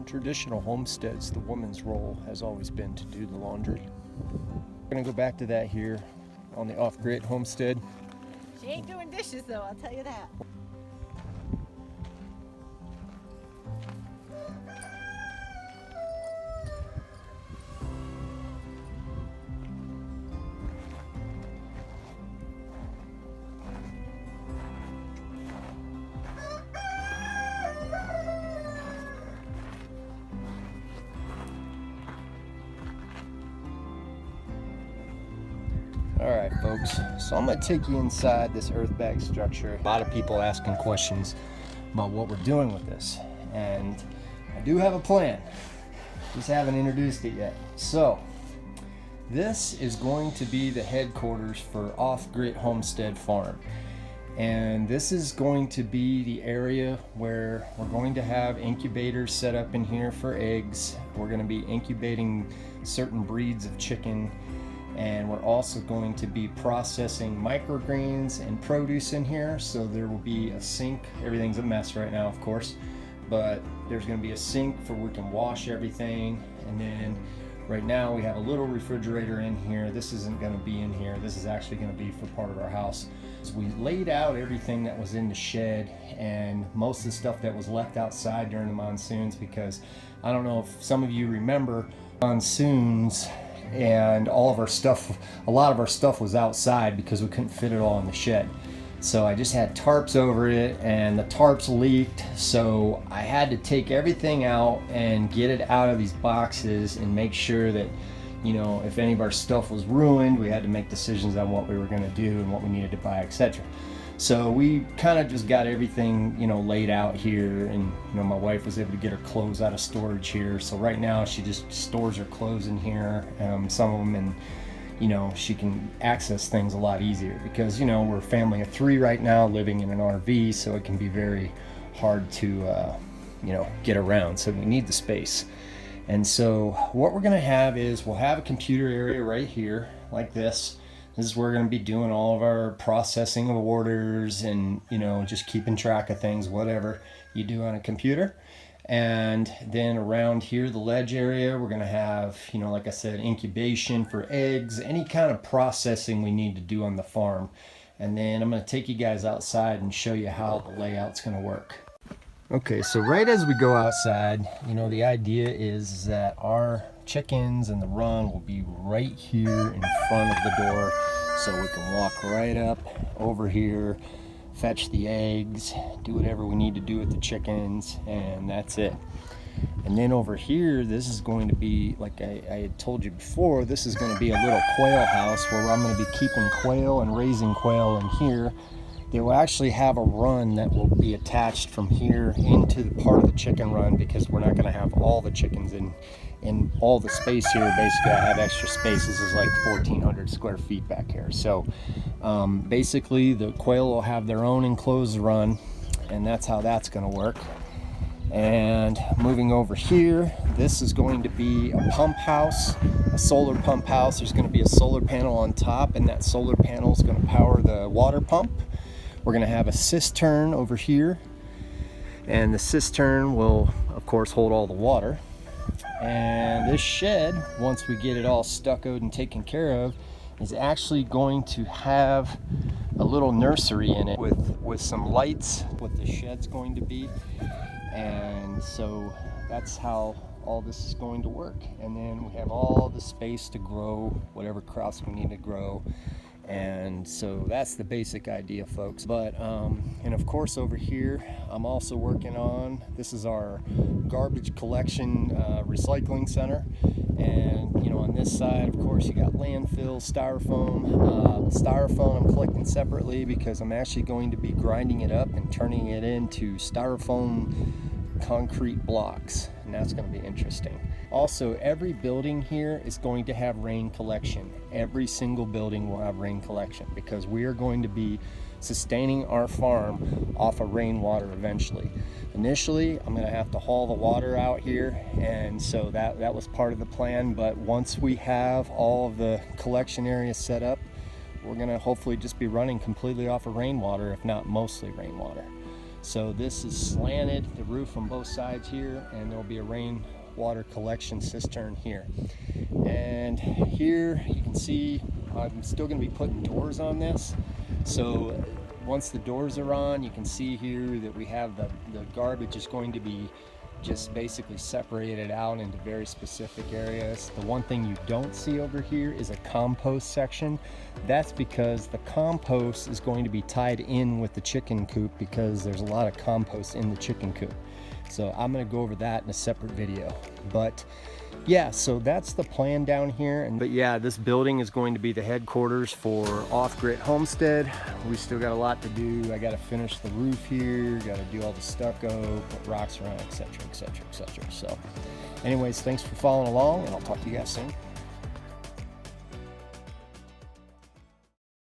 On traditional homesteads, the woman's role has always been to do the laundry. We're gonna go back to that here on the off-grid homestead. She ain't doing dishes though, I'll tell you that. All right, folks, so I'm gonna take you inside this earth bag structure. A lot of people asking questions about what we're doing with this, and I do have a plan, just haven't introduced it yet. So this is going to be the headquarters for Off-Grid Homestead Farm, and this is going to be the area where we're going to have incubators set up in here for eggs. We're going to be incubating certain breeds of chicken, and we're also going to be processing microgreens and produce in here. So there will be a sink. Everything's a mess right now, of course, but there's going to be a sink for we can wash everything. And then right now we have a little refrigerator in here. This isn't going to be in here. This is actually going to be for part of our house. So we laid out everything that was in the shed and most of the stuff that was left outside during the monsoons, because I don't know if some of you remember monsoons, and all of our stuff, a lot of our stuff was outside because we couldn't fit it all in the shed. So I just had tarps over it, and the tarps leaked, so I had to take everything out and get it out of these boxes and make sure that, you know, if any of our stuff was ruined, we had to make decisions on what we were going to do and what we needed to buy, etc. So we kind of just got everything, you know, laid out here, and you know, my wife was able to get her clothes out of storage here. So right now she just stores her clothes in here, some of them, and you know, she can access things a lot easier because, you know, we're a family of 3 right now living in an RV, so it can be very hard to you know, get around. So we need the space. And so what we're going to have is we'll have a computer area right here like this. This is where we're going to be doing all of our processing of orders and, you know, just keeping track of things, whatever you do on a computer. And then around here, the ledge area, we're going to have, you know, like I said, incubation for eggs, any kind of processing we need to do on the farm. And then I'm going to take you guys outside and show you how the layout's going to work. Okay, so right as we go outside, you know, the idea is that our chickens and the run will be right here in front of the door, so we can walk right up over here, fetch the eggs, do whatever we need to do with the chickens, and that's it. And then over here, this is going to be, like I had told you before, this is going to be a little quail house where I'm going to be keeping quail and raising quail in here. They will actually have a run that will be attached from here into the part of the chicken run, because we're not going to have all the chickens in all the space here. Basically, I have extra space. This is like 1,400 square feet back here. So basically, the quail will have their own enclosed run, and that's how that's going to work. And moving over here, this is going to be a pump house, a solar pump house. There's going to be a solar panel on top, and that solar panel is going to power the water pump. We're going to have a cistern over here, and the cistern will, of course, hold all the water. And this shed, once we get it all stuccoed and taken care of, is actually going to have a little nursery in it with some lights, what the shed's going to be. And so that's how all this is going to work. And then we have all the space to grow whatever crops we need to grow. And so that's the basic idea, folks. But and of course over here I'm also working on, this is our garbage collection recycling center. And you know, on this side, of course, you got landfill, styrofoam I'm collecting separately, because I'm actually going to be grinding it up and turning it into styrofoam concrete blocks, and that's going to be interesting. Also, every building here is going to have rain collection. Every single building will have rain collection, because we are going to be sustaining our farm off of rainwater eventually. Initially, I'm going to have to haul the water out here, and so that was part of the plan. But once we have all of the collection areas set up, we're going to hopefully just be running completely off of rainwater, if not mostly rainwater. So this is slanted, the roof on both sides here, and there'll be a rainwater collection cistern here. And here you can see I'm still going to be putting doors on this. So once the doors are on, you can see here that we have the garbage is going to be just basically separated out into very specific areas. The one thing you don't see over here is a compost section. That's because the compost is going to be tied in with the chicken coop, because there's a lot of compost in the chicken coop. So I'm going to go over that in a separate video. But yeah, so that's the plan down here. But yeah, this building is going to be the headquarters for Off Grit Homestead. We still got a lot to do. I got to finish the roof here, got to do all the stucco, put rocks around, etc., etc., etc. So anyways, thanks for following along, and I'll talk to you guys soon.